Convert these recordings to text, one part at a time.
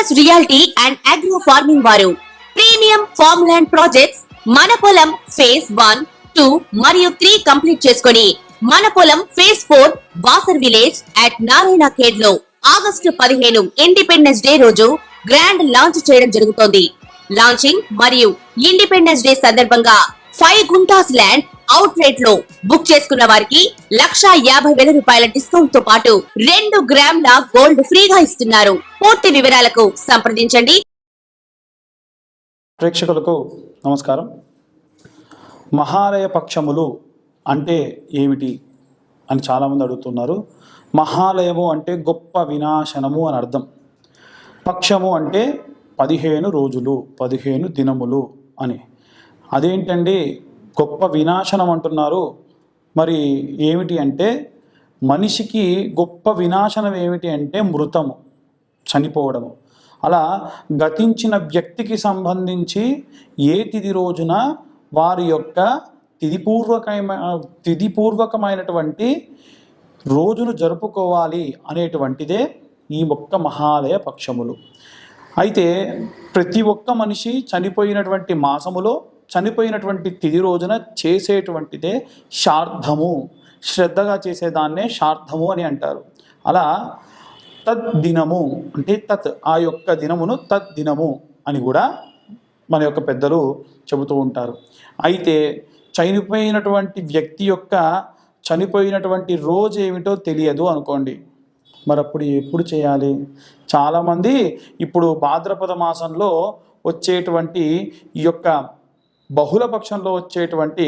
Focus reality and agro farming వారు premium farm land projects మన పొలం ఫేజ్ 1, 2 మరియు 3 కంప్లీట్ చేసుకొని మన పొలం phase 4 Wasar village at Narayana Khed లో ఆగస్టు 15 ఇండిపెండెన్స్ డే రోజు గ్రాండ్ లాంచ్ చేయడం జరుగుతోంది. లాంచింగ్ మరియు ఇండిపెండెన్స్ డే సందర్భంగా 5 గుంటాస్ ల్యాండ్ అవుట్ రేట్ లో బుక్ చేసుకున్న వారికి 1,50,000 రూపాయల డిస్కౌంట్ తో పాటు 2 గ్రాముల గోల్డ్ ఫ్రీగా ఇస్తున్నారు. పూర్తి వివరాలకు సంప్రదించండి. ప్రేక్షకులకు నమస్కారం. మహాలయ పక్షములు అంటే ఏమిటి అని చాలామంది అడుగుతున్నారు. మహాలయము అంటే గొప్ప వినాశనము అని అర్థం. పక్షము అంటే 15 రోజులు, 15 దినములు అని. అదేంటండి గొప్ప వినాశనం అంటున్నారు? మరి ఏమిటి అంటే, మనిషికి గొప్ప వినాశనం ఏమిటి అంటే మృతము, చనిపోవడము. అలా గతించిన వ్యక్తికి సంబంధించి ఏ తిథి రోజున వారి యొక్క తిథిపూర్వకమైనటువంటి రోజును జరుపుకోవాలి అనేటువంటిదే ఈ ఒక్క మహాలయ పక్షములు. అయితే ప్రతి ఒక్క మనిషి చనిపోయినటువంటి మాసములో చనిపోయినటువంటి తిథి రోజున చేసేటువంటిదే శ్రాద్ధము. శ్రద్ధగా చేసేదాన్నే శ్రాద్ధము అని అంటారు. అలా తద్దినము అంటే ఆ యొక్క దినమును తద్దినము అని కూడా మన యొక్క పెద్దలు చెబుతూ ఉంటారు. అయితే చనిపోయినటువంటి వ్యక్తి యొక్క చనిపోయినటువంటి రోజు ఏమిటో తెలియదు అనుకోండి, మరి అప్పుడు ఎప్పుడు చేయాలి? చాలామంది ఇప్పుడు భాద్రపద మాసంలో వచ్చేటువంటి ఈ యొక్క బహుళ పక్షంలో వచ్చేటువంటి,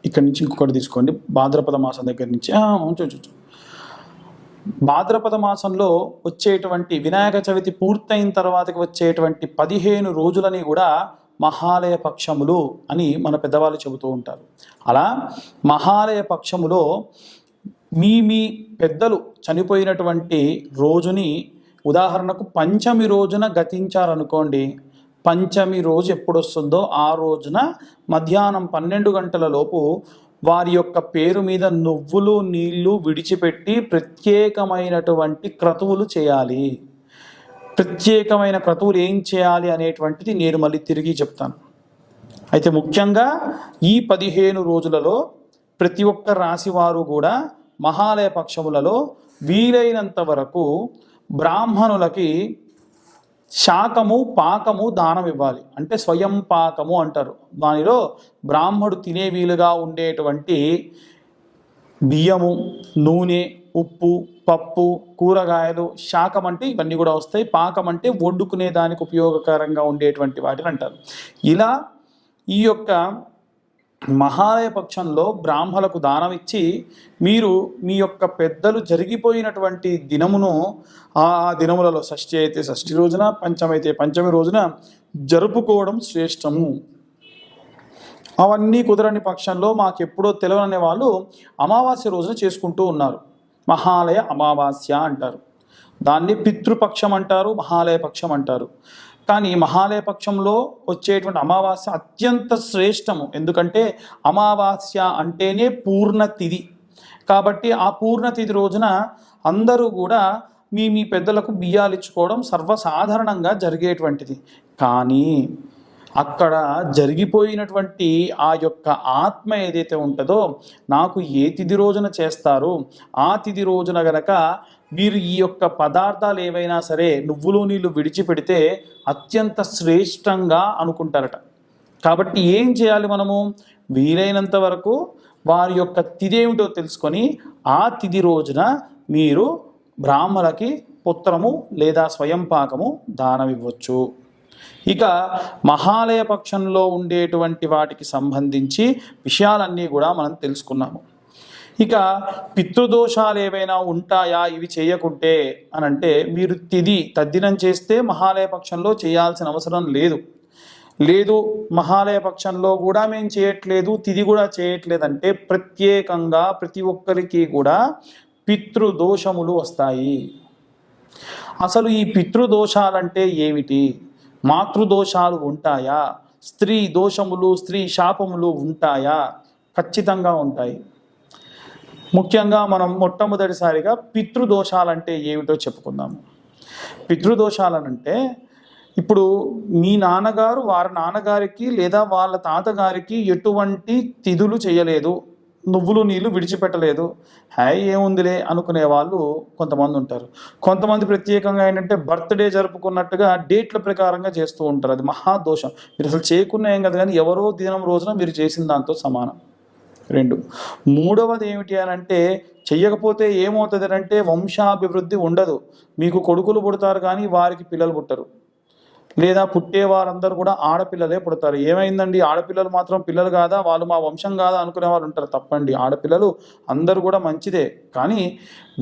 ఇక్కడి నుంచి ఇంకొకటి తీసుకోండి, భాద్రపద మాసం దగ్గర నుంచి భాద్రపద మాసంలో వచ్చేటువంటి వినాయక చవితి పూర్తయిన తర్వాతకి వచ్చేటువంటి 15 రోజులని కూడా మహాలయ పక్షములు అని మన పెద్దవాళ్ళు చెబుతూ ఉంటారు. అలా మహాలయ పక్షములో మీ పెద్దలు చనిపోయినటువంటి రోజుని, ఉదాహరణకు పంచమి రోజున గతించారనుకోండి, పంచమి రోజు ఎప్పుడు వస్తుందో ఆ రోజున మధ్యాహ్నం 12 గంటల లోపు వారి యొక్క పేరు మీద నువ్వులు నీళ్లు విడిచిపెట్టి ప్రత్యేకమైనటువంటి క్రతువులు చేయాలి. ప్రత్యేకమైన క్రతువులు ఏం చేయాలి అనేటువంటిది నేను మళ్ళీ తిరిగి చెప్తాను. అయితే ముఖ్యంగా ఈ 15 రోజులలో ప్రతి ఒక్క రాశి వారు కూడా మహాలయ పక్షములలో వీలైనంత వరకు బ్రాహ్మణులకి శాకము పాకము దానం ఇవ్వాలి. అంటే స్వయం పాకము అంటారు. దానిలో బ్రాహ్మడు తినే వీలుగా ఉండేటువంటి బియ్యము, నూనె, ఉప్పు, పప్పు, కూరగాయలు, శాకం అంటే ఇవన్నీ కూడా వస్తాయి. పాకం అంటే వండుకునే దానికి ఉపయోగకరంగా ఉండేటువంటి వాటిని అంటారు. ఇలా ఈ యొక్క మహాలయ పక్షంలో బ్రాహ్మణులకు దానం ఇచ్చి మీరు మీ యొక్క పెద్దలు జరిగిపోయినటువంటి దినమును ఆ దినములలో షష్ఠి అయితే షష్ఠి రోజున, పంచమి అయితే పంచమి రోజున జరుపుకోవడం శ్రేష్టము. అవన్నీ కుదరని పక్షంలో మాకెప్పుడో తెలియని వాళ్ళు అమావాస్య రోజున చేసుకుంటూ ఉన్నారు. మహాలయ అమావాస్య అంటారు. దాన్ని పితృపక్షం అంటారు, మహాలయ పక్షం అంటారు. కానీ మహాలయ పక్షంలో వచ్చేటువంటి అమావాస్య అత్యంత శ్రేష్టము. ఎందుకంటే అమావాస్య అంటేనే పూర్ణ తిథి. కాబట్టి ఆ పూర్ణ తిథి రోజున అందరూ కూడా మీ పెద్దలకు బియ్యాలు ఇచ్చుకోవడం సర్వసాధారణంగా జరిగేటువంటిది. కానీ అక్కడ జరిగిపోయినటువంటి ఆ యొక్క ఆత్మ ఏదైతే ఉంటుందో, నాకు ఏ తిథి రోజున చేస్తారు, ఆ తిథి రోజున గనక మీరు ఈ యొక్క పదార్థాలు ఏవైనా సరే నువ్వులు నీళ్ళు విడిచిపెడితే అత్యంత శ్రేష్టంగా అనుకుంటారట. కాబట్టి ఏం చేయాలి మనము? వీలైనంత వరకు వారి యొక్క తిథి ఏమిటో తెలుసుకొని ఆ తిథి రోజున మీరు బ్రాహ్మణులకి పుత్రము లేదా స్వయం పాకము దానం ఇవ్వచ్చు. ఇక మహాలయ పక్షంలో ఉండేటువంటి వాటికి సంబంధించి విషయాలన్నీ కూడా మనం తెలుసుకున్నాము. ఇక పితృదోషాలు ఏవైనా ఉంటాయా ఇవి చేయకుంటే అని అంటే, మీరు తద్దినం చేస్తే మహాలయ పక్షంలో చేయాల్సిన అవసరం లేదు మహాలయ పక్షంలో కూడా మేము చేయట్లేదు, తిథి కూడా చేయట్లేదంటే ప్రత్యేకంగా ప్రతి ఒక్కరికి కూడా పితృదోషములు వస్తాయి. అసలు ఈ పితృదోషాలంటే ఏమిటి? మాతృదోషాలు ఉంటాయా? స్త్రీ దోషములు, స్త్రీ శాపములు ఉంటాయా? ఖచ్చితంగా ఉంటాయి. ముఖ్యంగా మనం మొట్టమొదటిసారిగా పితృదోషాలంటే ఏమిటో చెప్పుకుందాము. పితృదోషాలనంటే ఇప్పుడు మీ నాన్నగారు వారి నాన్నగారికి లేదా వాళ్ళ తాతగారికి ఎటువంటి తిథులు చేయలేదు, నువ్వులు నీళ్ళు విడిచిపెట్టలేదు, హాయ్ ఏముందిలే అనుకునే వాళ్ళు కొంతమంది ఉంటారు. కొంతమంది ప్రత్యేకంగా ఏంటంటే బర్త్డే జరుపుకున్నట్టుగా డేట్ల ప్రకారంగా చేస్తూ ఉంటారు. అది మహాదోషం. మీరు అసలు చేయకున్నా ఏం కదా, కానీ ఎవరో దినం రోజున మీరు చేసిన దాంతో సమానం. 2, మూడవది ఏమిటి అని అంటే, చెయ్యకపోతే ఏమవుతుంది అంటే వంశాభివృద్ధి ఉండదు. మీకు కొడుకులు పుడతారు కానీ వారికి పిల్లలు పుట్టరు, లేదా పుట్టే వారందరూ కూడా ఆడపిల్లలే పుడతారు. ఏమైందండి, ఆడపిల్లలు మాత్రం పిల్లలు కాదా, వాళ్ళు మా వంశం కాదా అనుకునే వాళ్ళు ఉంటారు. తప్పండి, ఆడపిల్లలు అందరూ కూడా మంచిదే, కానీ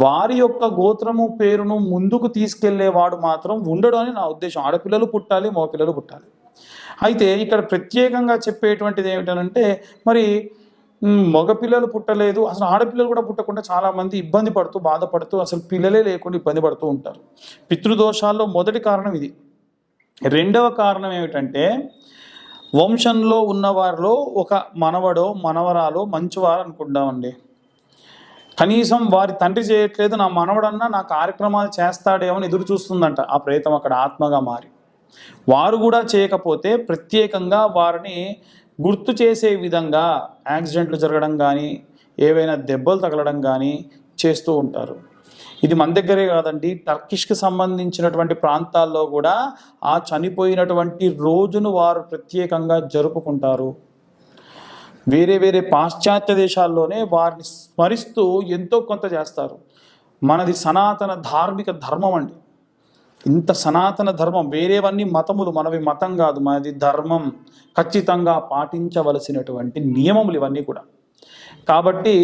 వారి యొక్క గోత్రము పేరును ముందుకు తీసుకెళ్లేవాడు మాత్రం ఉండడు అని నా ఉద్దేశం. ఆడపిల్లలు పుట్టాలి, మగపిల్లలు పుట్టాలి. అయితే ఇక్కడ ప్రత్యేకంగా చెప్పేటువంటిది ఏమిటనంటే, మరి మగపిల్లలు పుట్టలేదు, అసలు ఆడపిల్లలు కూడా పుట్టకుండా చాలామంది ఇబ్బంది పడుతూ బాధపడుతూ అసలు పిల్లలే లేకుండా ఇబ్బంది పడుతూ ఉంటారు. పితృదోషాల్లో మొదటి కారణం ఇది. రెండవ కారణం ఏమిటంటే, వంశంలో ఉన్నవారిలో ఒక మనవడో మనవరాలో మంచివారు అనుకుంటామండి. కనీసం వారి తండ్రి చేయట్లేదు, నా మనవడన్నా నా కార్యక్రమాలు చేస్తాడేమో అని ఎదురు చూస్తుందంట ఆ ప్రేతం అక్కడ ఆత్మగా మారి. వారు కూడా చేయకపోతే ప్రత్యేకంగా వారిని గుర్తు చేసే విధంగా యాక్సిడెంట్లు జరగడం కానీ, ఏవైనా దెబ్బలు తగలడం కానీ చేస్తూ ఉంటారు. ఇది మన దగ్గరే కాదండి, టర్కిష్కి సంబంధించినటువంటి ప్రాంతాల్లో కూడా ఆ చనిపోయినటువంటి రోజును వారు ప్రత్యేకంగా జరుపుకుంటారు. వేరే వేరే పాశ్చాత్య దేశాల్లోనే వారిని స్మరిస్తూ ఎంతో కొంత చేస్తారు. మనది సనాతన ధార్మిక ధర్మం అండి. ఇంత సనాతన ధర్మం, వేరేవన్నీ మతములు, మనవి మతం కాదు, మనది ధర్మం. ఖచ్చితంగా పాటించవలసినటువంటి నియమములు ఇవన్నీ కూడా. కాబట్టి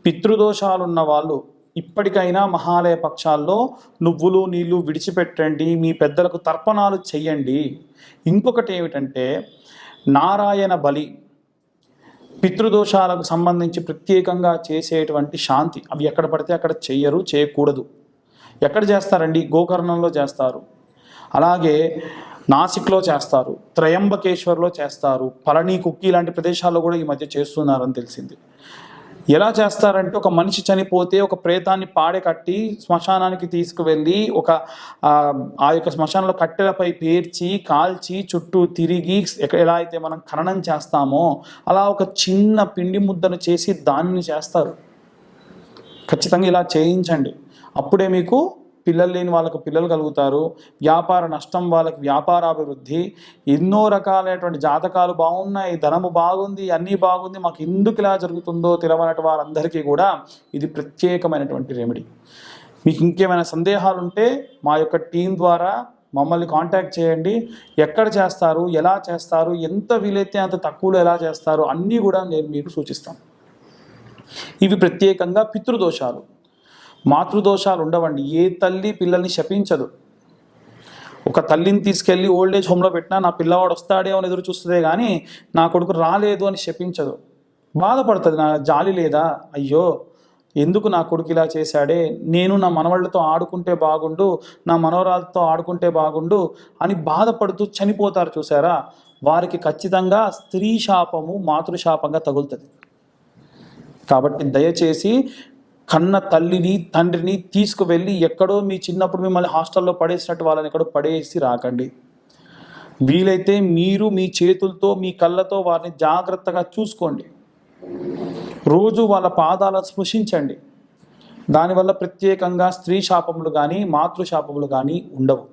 పితృదోషాలున్న వాళ్ళు ఇప్పటికైనా మహాలయ పక్షాల్లో నువ్వులు నీళ్ళు విడిచిపెట్టండి, మీ పెద్దలకు తర్పణాలు చెయ్యండి. ఇంకొకటి ఏమిటంటే, నారాయణ బలి పితృదోషాలకు సంబంధించి ప్రత్యేకంగా చేసేటువంటి శాంతి. అవి ఎక్కడ పడితే అక్కడ చెయ్యరు, చేయకూడదు. ఎక్కడ చేస్తారండి, గోకర్ణంలో చేస్తారు, అలాగే నాసిక్లో చేస్తారు, త్రయంబకేశ్వర్లో చేస్తారు, పళని కుక్కి లాంటి ప్రదేశాల్లో కూడా ఈ మధ్య చేస్తున్నారని తెలిసింది. ఎలా చేస్తారంటే, ఒక మనిషి చనిపోతే ఒక ప్రేతాన్ని పాడె కట్టి శ్మశానానికి తీసుకువెళ్ళి ఆ యొక్క శ్మశానంలో కట్టెలపై పేర్చి కాల్చి చుట్టూ తిరిగి ఎలా అయితే మనం ఖననం చేస్తామో అలా ఒక చిన్న పిండి ముద్దను చేసి దానిని చేస్తారు. ఖచ్చితంగా ఇలా చేయించండి. అప్పుడే మీకు పిల్లలు లేని వాళ్ళకు పిల్లలు కలుగుతారు, వ్యాపార నష్టం వాళ్ళకి వ్యాపారాభివృద్ధి, ఎన్నో రకాలైనటువంటి జాతకాలు బాగున్నాయి, ధనము బాగుంది, అన్నీ బాగుంది, మాకు ఎందుకు ఇలా జరుగుతుందో తెలియనటువంటి వారందరికీ కూడా ఇది ప్రత్యేకమైనటువంటి రెమెడీ. మీకు ఇంకేమైనా సందేహాలు ఉంటే మా యొక్క టీం ద్వారా మమ్మల్ని కాంటాక్ట్ చేయండి. ఎక్కడ చేస్తారు, ఎలా చేస్తారు, ఎంత వీలైతే అంత తక్కువలో ఎలా చేస్తారు అన్నీ కూడా నేను మీకు సూచిస్తాను. ఇవి ప్రత్యేకంగా పితృదోషాలు. మాతృదోషాలు ఉండవండి. ఏ తల్లి పిల్లల్ని శపించదు. ఒక తల్లిని తీసుకెళ్ళి ఓల్డేజ్ హోమ్లో పెట్టినా నా పిల్లవాడు వస్తాడే అని ఎదురు చూస్తుందే కానీ నా కొడుకు రాలేదు అని శపించదు. బాధపడుతుంది, నా జాలి లేదా, అయ్యో ఎందుకు నా కొడుకు ఇలా చేశాడే, నేను నా మనవాళ్ళతో ఆడుకుంటే బాగుండు, నా మనవరాలతో ఆడుకుంటే బాగుండు అని బాధపడుతూ చనిపోతారు చూసారా, వారికి ఖచ్చితంగా స్త్రీ శాపము మాతృశాపంగా తగులుతుంది. కాబట్టి దయచేసి కన్న తల్లిని తండ్రిని తీసుకువెళ్ళి ఎక్కడో మీ చిన్నప్పుడు మిమ్మల్ని హాస్టల్లో పడేసినట్టు వాళ్ళని ఎక్కడో పడేసి రాకండి. వీలైతే మీరు మీ చేతులతో మీ కళ్ళతో వారిని జాగ్రత్తగా చూసుకోండి. రోజు వాళ్ళ పాదాలను స్పృశించండి. దానివల్ల ప్రత్యేకంగా స్త్రీ శాపములు కానీ మాతృశాపములు కానీ ఉండవు.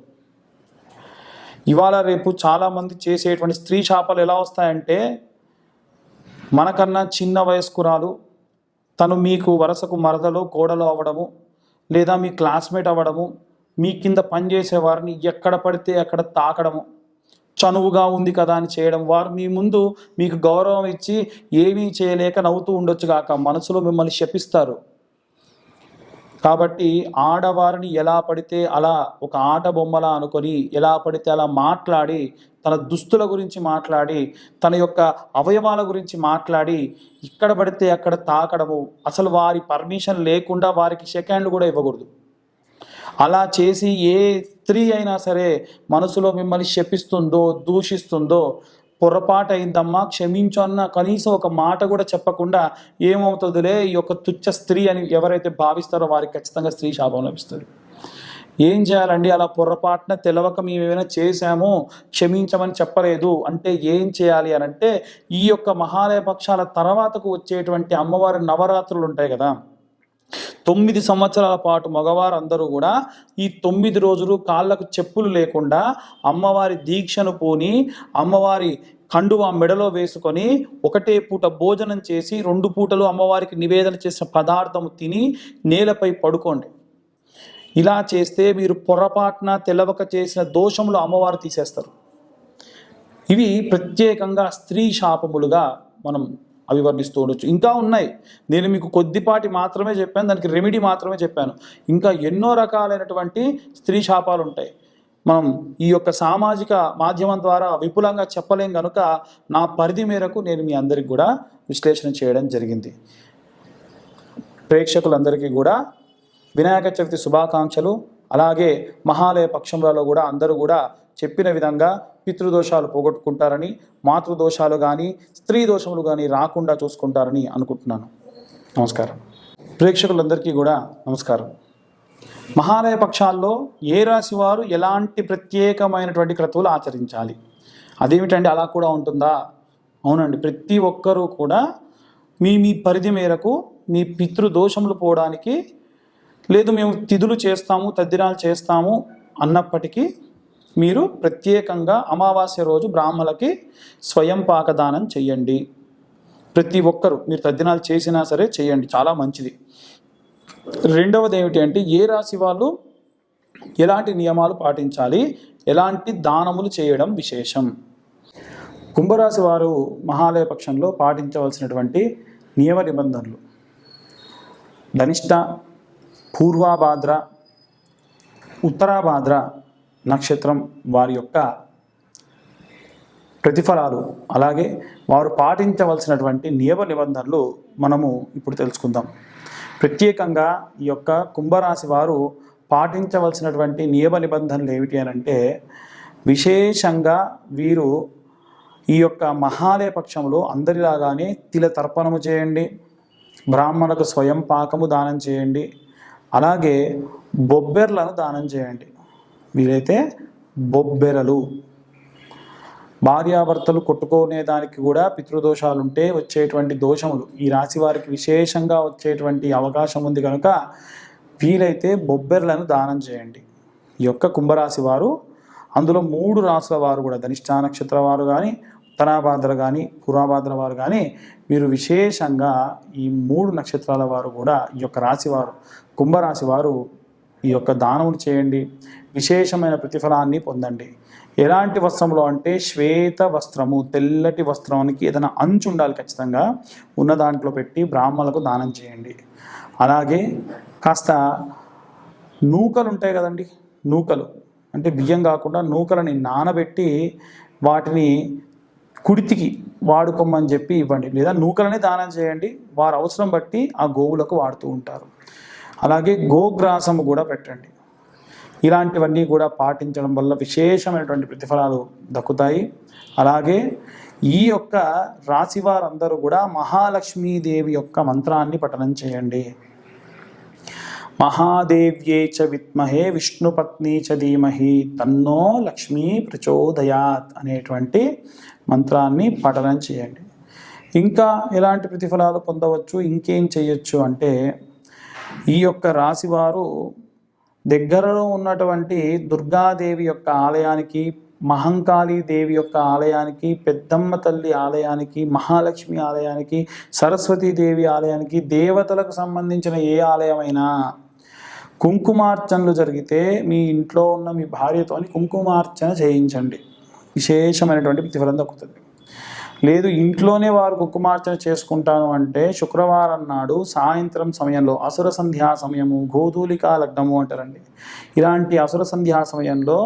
ఇవాళ రేపు చాలామంది చేసేటువంటి స్త్రీ శాపాలు ఎలా వస్తాయంటే, మనకన్నా చిన్న వయస్కురాలు తను మీకు వరుసకు మరదలో కోడలు అవ్వడము, లేదా మీ క్లాస్మేట్ అవ్వడము, మీ కింద పనిచేసే వారిని ఎక్కడ పడితే అక్కడ తాకడము, చనువుగా ఉంది కదా అని చేయడం, వారు మీ ముందు మీకు గౌరవం ఇచ్చి ఏమీ చేయలేక నవ్వుతూ ఉండొచ్చు కాక మనసులో మిమ్మల్ని శపిస్తారు. కాబట్టి ఆడవారిని ఎలా పడితే అలా ఒక ఆట బొమ్మలా అనుకొని ఎలా పడితే అలా మాట్లాడి, తన దుస్తుల గురించి మాట్లాడి, తన యొక్క అవయవాల గురించి మాట్లాడి ఇక్కడ పడితే అక్కడ తాకడము, అసలు వారి పర్మిషన్ లేకుండా వారికి సెకండ్లు కూడా ఇవ్వకూడదు. అలా చేసి ఏ స్త్రీ అయినా సరే మనసులో మిమ్మల్ని శపిస్తుందో దూషిస్తుందో పొరపాటు అయిందమ్మా క్షమించు అన్న కనీసం ఒక మాట కూడా చెప్పకుండా ఏమవుతుందిలే ఈ యొక్క తుచ్చ స్త్రీ అని ఎవరైతే భావిస్తారో వారికి ఖచ్చితంగా స్త్రీ శాపం లభిస్తుంది. ఏం చేయాలండి? అలా పొరపాటున తెలవక మేము ఏమైనా చేశాము, క్షమించమని చెప్పలేదు అంటే ఏం చేయాలి అని అంటే, ఈ యొక్క మహాలయ పక్షాల తర్వాతకు వచ్చేటువంటి అమ్మవారి నవరాత్రులు ఉంటాయి కదా, 9 సంవత్సరాల పాటు మగవారందరూ కూడా ఈ 9 రోజులు కాళ్ళకు చెప్పులు లేకుండా అమ్మవారి దీక్షను పూని అమ్మవారి కండువా మెడలో వేసుకొని ఒకటే పూట భోజనం చేసి 2 పూటలు అమ్మవారికి నివేదన చేసిన పదార్థము తిని నేలపై పడుకోండి. ఇలా చేస్తే మీరు పొరపాటున తెలవక చేసిన దోషములు అమ్మవారు తీసేస్తారు. ఇవి ప్రత్యేకంగా స్త్రీ శాపములుగా మనం అవివర్ణిస్తూ ఉండొచ్చు. ఇంకా ఉన్నాయి, నేను మీకు కొద్దిపాటి మాత్రమే చెప్పాను, దానికి రెమెడీ మాత్రమే చెప్పాను. ఇంకా ఎన్నో రకాలైనటువంటి స్త్రీ శాపాలు ఉంటాయి. మనం ఈ యొక్క సామాజిక మాధ్యమం ద్వారా విపులంగా చెప్పలేం కనుక నా పరిధి మేరకు నేను మీ అందరికి కూడా విశ్లేషణ చేయడం జరిగింది. ప్రేక్షకులందరికీ కూడా వినాయక చవితి శుభాకాంక్షలు. అలాగే మహాలయ పక్షంలో కూడా అందరూ కూడా చెప్పిన విధంగా పితృదోషాలు పోగొట్టుకుంటారని, మాతృదోషాలు కానీ స్త్రీ దోషములు కానీ రాకుండా చూసుకుంటారని అనుకుంటున్నాను. నమస్కారం. ప్రేక్షకులందరికీ కూడా నమస్కారం. మహాలయ పక్షాల్లో ఏ రాశి వారు ఎలాంటి ప్రత్యేకమైనటువంటి క్రతువులు ఆచరించాలి? అదేమిటండి, అలా కూడా ఉంటుందా? అవునండి, ప్రతి ఒక్కరూ కూడా మీ పరిధి మేరకు మీ పితృదోషములు పోవడానికి, లేదు మేము తిథులు చేస్తాము, తద్దినాలు చేస్తాము అన్నప్పటికీ మీరు ప్రత్యేకంగా అమావాస్య రోజు బ్రాహ్మణులకి స్వయం పాకదానం చేయండి. ప్రతి ఒక్కరు మీరు తద్దినాలు చేసినా సరే చేయండి, చాలా మంచిది. రెండవది ఏమిటి అంటే, ఏ రాశి వాళ్ళు ఎలాంటి నియమాలు పాటించాలి, ఎలాంటి దానములు చేయడం విశేషం? కుంభరాశి వారు మహాలయ పక్షంలో పాటించవలసినటువంటి నియమ నిబంధనలు: ధనిష్ట, పూర్వాభాద్ర, ఉత్తరాభాద్ర నక్షత్రం వారి యొక్క ప్రతిఫలాలు, అలాగే వారు పాటించవలసినటువంటి నియమ నిబంధనలు మనము ఇప్పుడు తెలుసుకుందాం. ప్రత్యేకంగా ఈ యొక్క కుంభరాశి వారు పాటించవలసినటువంటి నియమ నిబంధనలు ఏమిటి అని అంటే, విశేషంగా వీరు ఈ యొక్క మహాలయ పక్షంలో అందరిలాగానే తిల తర్పణము చేయండి, బ్రాహ్మణులకు స్వయం పాకము దానం చేయండి, అలాగే బొబ్బెర్లను దానం చేయండి. వీలైతే బొబ్బెరలు, భార్యాభర్తలు కొట్టుకునే దానికి కూడా పితృదోషాలు ఉంటే వచ్చేటువంటి దోషములు ఈ రాశి వారికి విశేషంగా వచ్చేటువంటి అవకాశం ఉంది కనుక వీలైతే బొబ్బెర్లను దానం చేయండి. ఈ యొక్క కుంభరాశి వారు, అందులో 3 రాశుల వారు కూడా, ధనిష్ట నక్షత్ర వారు కానీ, ఉత్తరాభాద్ర కానీ, పూర్వభాద్ర వారు కానీ, వీరు విశేషంగా ఈ 3 నక్షత్రాల వారు కూడా, ఈ యొక్క రాశి వారు కుంభరాశి వారు ఈ యొక్క దానములు చేయండి, విశేషమైన ప్రతిఫలాన్ని పొందండి. ఎలాంటి వస్త్రంలో అంటే, శ్వేత వస్త్రము, తెల్లటి వస్త్రానికి ఏదైనా అంచు ఉండాలి, ఖచ్చితంగా ఉన్న దాంట్లో పెట్టి బ్రాహ్మణులకు దానం చేయండి. అలాగే కాస్త నూకలు ఉంటాయి కదండి, నూకలు అంటే బియ్యం కాకుండా నూకలని నానబెట్టి వాటిని కుడితికి వాడుకోమని చెప్పి ఇవ్వండి, లేదా నూకలని దానం చేయండి. వారి అవసరం బట్టి ఆ గోవులకు వాడుతూ ఉంటారు. అలాగే గోగ్రాసము కూడా పెట్టండి. ఇలాంటివన్నీ కూడా పాటించడం వల్ల విశేషమైనటువంటి ప్రతిఫలాలు దక్కుతాయి. అలాగే ఈ యొక్క రాశి వారందరూ కూడా మహాలక్ష్మీదేవి యొక్క మంత్రాన్ని పఠనం చేయండి. మహాదేవ్యే చ విద్మహే విష్ణుపత్ని చ ధీమహి తన్నో లక్ష్మీ ప్రచోదయాత్ అనేటువంటి మంత్రాన్ని పఠనం చేయండి. ఇంకా ఎలాంటి ప్రతిఫలాలు పొందవచ్చు, ఇంకేం చేయొచ్చు అంటే, ఈ యొక్క రాశివారు దగ్గరలో ఉన్నటువంటి దుర్గాదేవి యొక్క ఆలయానికి, మహంకాళీ దేవి యొక్క ఆలయానికి, పెద్దమ్మ తల్లి ఆలయానికి, మహాలక్ష్మి ఆలయానికి, సరస్వతీదేవి ఆలయానికి, దేవతలకు సంబంధించిన ఏ ఆలయమైనా కుంకుమార్చనలు జరిగితే మీ ఇంట్లో ఉన్న మీ భార్యతోని కుంకుమార్చన చేయించండి, విశేషమైనటువంటి ప్రతిఫలం దక్కుతుంది. లేదు ఇంట్లోనే వారు కుంకుమార్చన చేసుకుంటాను అంటే, శుక్రవారం నాడు సాయంత్రం సమయంలో, అసుర సంధ్యా సమయము, గోధూలికా లగ్నము అంటారండి, ఇలాంటి అసుర సంధ్యా సమయంలో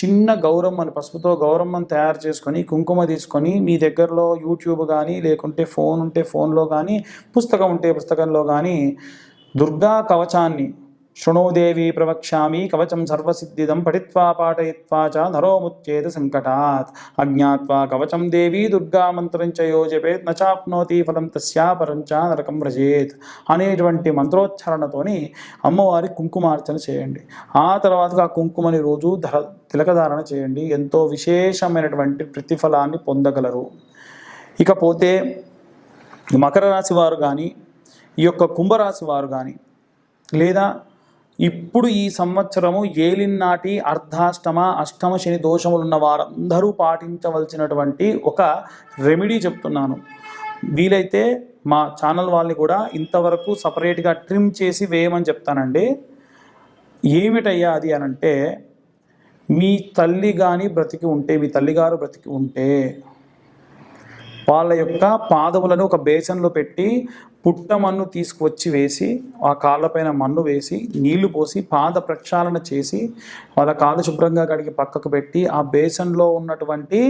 చిన్న గౌరమ్మని, పసుపుతో గౌరమ్మని తయారు చేసుకొని, కుంకుమ తీసుకొని, మీ దగ్గరలో యూట్యూబ్ కానీ, లేకుంటే ఫోన్ ఉంటే ఫోన్లో కానీ, పుస్తకం ఉంటే పుస్తకంలో కానీ దుర్గా కవచాన్ని శృణోదేవి ప్రవక్ష్యామి కవచం సర్వసిద్ధిదం పఠిత్వా పాఠయిత్వా చ నరోముచ్యేత సంకటాత్ అజ్ఞాత్వా కవచం దేవి దుర్గా మంత్రం చ యో జపేత్ నచాప్నోతి ఫలం తస్యా పరంచ నరకం వ్రజేత్ అనేటువంటి మంత్రోచ్చారణతోని అమ్మవారి కుంకుమార్చన చేయండి. ఆ తర్వాత ఆ కుంకుమని రోజు తిలకధారణ చేయండి. ఎంతో విశేషమైనటువంటి ప్రతిఫలాన్ని పొందగలరు. ఇకపోతే మకర రాశి వారు కానీ, ఈ యొక్క కుంభరాశి వారు కానీ, లేదా ఇప్పుడు ఈ సంవత్సరము ఏలినాటి అర్ధాష్టమ అష్టమ శని దోషములు ఉన్న వారందరూ పాటించవలసినటువంటి ఒక రెమెడీ చెప్తున్నాను. వీలైతే మా ఛానల్ వాళ్ళని కూడా ఇంతవరకు సపరేట్గా ట్రిమ్ చేసి వేయమని చెప్తానండి. ఏమిటయ్యా అది అనంటే, మీ తల్లి కానీ బ్రతికి ఉంటే, మీ తల్లిగారు బ్రతికి ఉంటే వాళ్ళ యొక్క పాదములను ఒక బేసన్లో పెట్టి పుట్టమన్ను తీసుకువచ్చి వేసి, ఆ కాళ్ళపైన మన్ను వేసి నీళ్లు పోసి పాద ప్రక్షాళన చేసి వాళ్ళ కాళ్ళు శుభ్రంగా కడిగి పక్కకు పెట్టి ఆ బేసన్లో ఉన్నటువంటి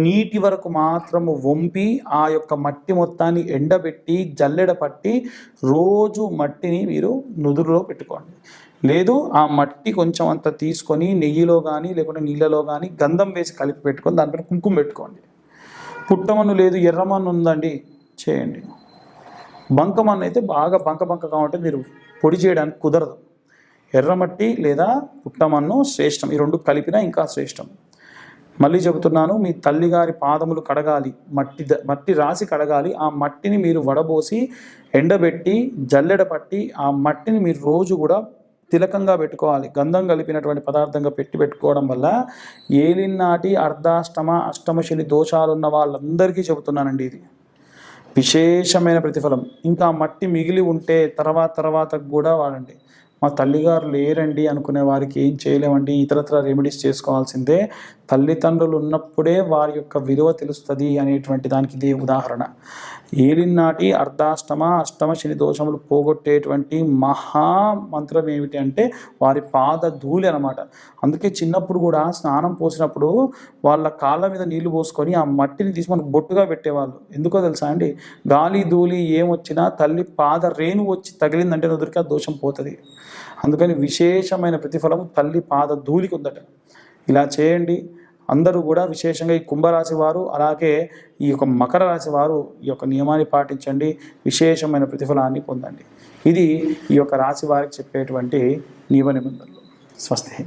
నీటి వరకు మాత్రము వంపి ఆ యొక్క మట్టి మొత్తాన్ని ఎండబెట్టి జల్లెడ పట్టి రోజు మట్టిని మీరు నుదురులో పెట్టుకోండి. లేదు ఆ మట్టి కొంచెం అంత తీసుకొని నెయ్యిలో కానీ లేకుంటే నీళ్ళలో కానీ గంధం వేసి కలిపి పెట్టుకొని దానిపైన కుంకుమ పెట్టుకోండి. పుట్టమన్ను లేదు, ఎర్రమన్ను ఉందండి, చేయండి. బంకమన్ను అయితే బాగా బంకగా ఉంటే మీరు పొడి చేయడానికి కుదరదు. ఎర్రమట్టి లేదా పుట్టమన్ను శ్రేష్టం. ఈ రెండు కలిపినా ఇంకా శ్రేష్టం. మళ్ళీ చెబుతున్నాను, మీ తల్లిగారి పాదములు కడగాలి, మట్టి రాసి కడగాలి. ఆ మట్టిని మీరు వడబోసి ఎండబెట్టి జల్లెడ పట్టి ఆ మట్టిని మీరు రోజు కూడా తిలకంగా పెట్టుకోవాలి. గంధం కలిపినటువంటి పదార్థంగా పెట్టుకోవడం వల్ల ఏలినాటి అర్ధాష్టమ అష్టమ శని దోషాలున్న వాళ్ళందరికీ చెబుతున్నానండి, ఇది విశేషమైన ప్రతిఫలం. ఇంకా మట్టి మిగిలి ఉంటే తర్వాత కూడా వాడండి. మా తల్లిగారు లేరండి అనుకునే వారికి ఏం చేయలేమండి, ఇతరత్ర రెమెడీస్ చేసుకోవాల్సిందే. తల్లిదండ్రులు ఉన్నప్పుడే వారి యొక్క విలువ తెలుస్తుంది అనేటువంటి దానికి ఇదే ఉదాహరణ. ఏలినాటి అర్ధాష్టమ అష్టమ శని దోషములు పోగొట్టేటువంటి మహామంత్రం ఏమిటి అంటే వారి పాద ధూళి అనమాట. అందుకే చిన్నప్పుడు కూడా స్నానం పోసినప్పుడు వాళ్ళ కాళ్ళ మీద నీళ్లు పోసుకొని ఆ మట్టిని తీసి మనకు బొట్టుగా పెట్టేవాళ్ళు. ఎందుకో తెలుసా అండి, గాలి ధూళి ఏమొచ్చినా తల్లి పాద రేణు వచ్చి తగిలిందంటే నుదురికి ఆ దోషం పోతుంది. అందుకని విశేషమైన ప్రతిఫలం తల్లి పాద ధూళికి ఉందట. ఇలా చేయండి అందరూ కూడా. విశేషంగా ఈ కుంభరాశి వారు అలాగే ఈ యొక్క మకర రాశి వారు ఈ యొక్క నియమాన్ని పాటించండి, విశేషమైన ప్రతిఫలాన్ని పొందండి. ఇది ఈ యొక్క రాశి వారికి చెప్పేటువంటి నియమ నిబంధనలు. స్వస్తి.